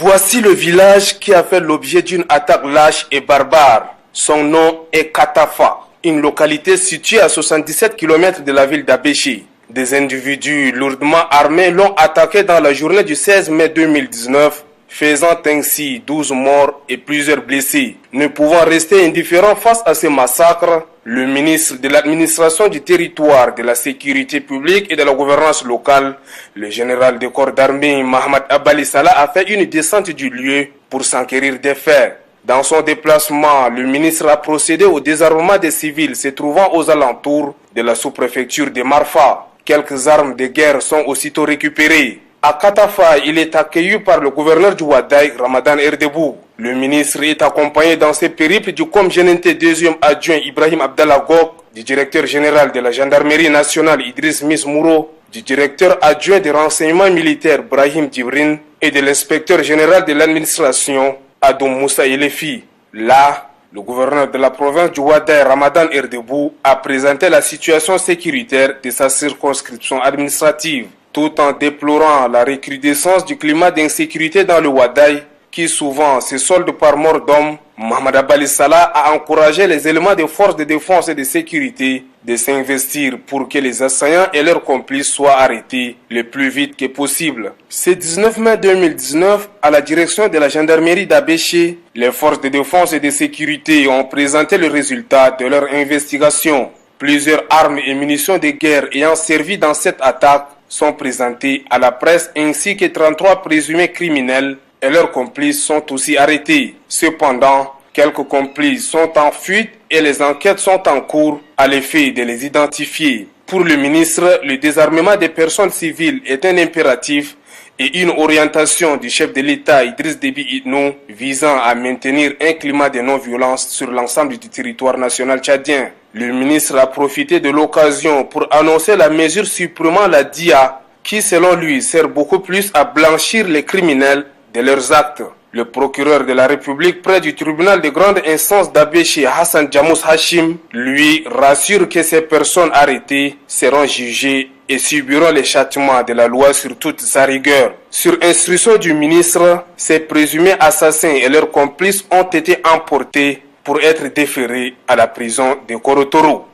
Voici le village qui a fait l'objet d'une attaque lâche et barbare. Son nom est Katafa, une localité située à 77 km de la ville d'Abéché. Des individus lourdement armés l'ont attaqué dans la journée du 16 mai 2019, faisant ainsi 12 morts et plusieurs blessés. Ne pouvant rester indifférent face à ces massacres, le ministre de l'administration du territoire, de la sécurité publique et de la gouvernance locale, le général de corps d'armée Mohamed Abali Salah, a fait une descente du lieu pour s'enquérir des faits. Dans son déplacement, le ministre a procédé au désarmement des civils se trouvant aux alentours de la sous-préfecture de Marfa. Quelques armes de guerre sont aussitôt récupérées. À Katafa, il est accueilli par le gouverneur du Wadaï, Ramadan Erdebou. Le ministre est accompagné dans ses périples du com-génété deuxième adjoint Ibrahim Abdallah Gok, du directeur général de la gendarmerie nationale Idriss Mismouro, du directeur adjoint des renseignements militaires Brahim Djibrin et de l'inspecteur général de l'administration Adoum Moussa Elefi. Là, le gouverneur de la province du Wadaï, Ramadan Erdebou, a présenté la situation sécuritaire de sa circonscription administrative, tout en déplorant la recrudescence du climat d'insécurité dans le Wadaï, qui souvent se solde par mort d'hommes. Mohamed Abali Salah a encouragé les éléments des forces de défense et de sécurité de s'investir pour que les assaillants et leurs complices soient arrêtés le plus vite que possible. Ce 19 mai 2019, à la direction de la gendarmerie d'Abéché, les forces de défense et de sécurité ont présenté le résultat de leur investigation. Plusieurs armes et munitions de guerre ayant servi dans cette attaque sont présentées à la presse, ainsi que 33 présumés criminels et leurs complices sont aussi arrêtés. Cependant, quelques complices sont en fuite et les enquêtes sont en cours à l'effet de les identifier. Pour le ministre, le désarmement des personnes civiles est un impératif et une orientation du chef de l'État Idriss Déby Itno visant à maintenir un climat de non-violence sur l'ensemble du territoire national tchadien. Le ministre a profité de l'occasion pour annoncer la mesure supprimant la DIA qui, selon lui, sert beaucoup plus à blanchir les criminels de leurs actes. Le procureur de la République près du tribunal de grande instance d'Abéché, Hassan Djamous Hachim, lui rassure que ces personnes arrêtées seront jugées et subiront les châtiments de la loi sur toute sa rigueur. Sur instruction du ministre, ces présumés assassins et leurs complices ont été emportés pour être déférés à la prison de Korotoro.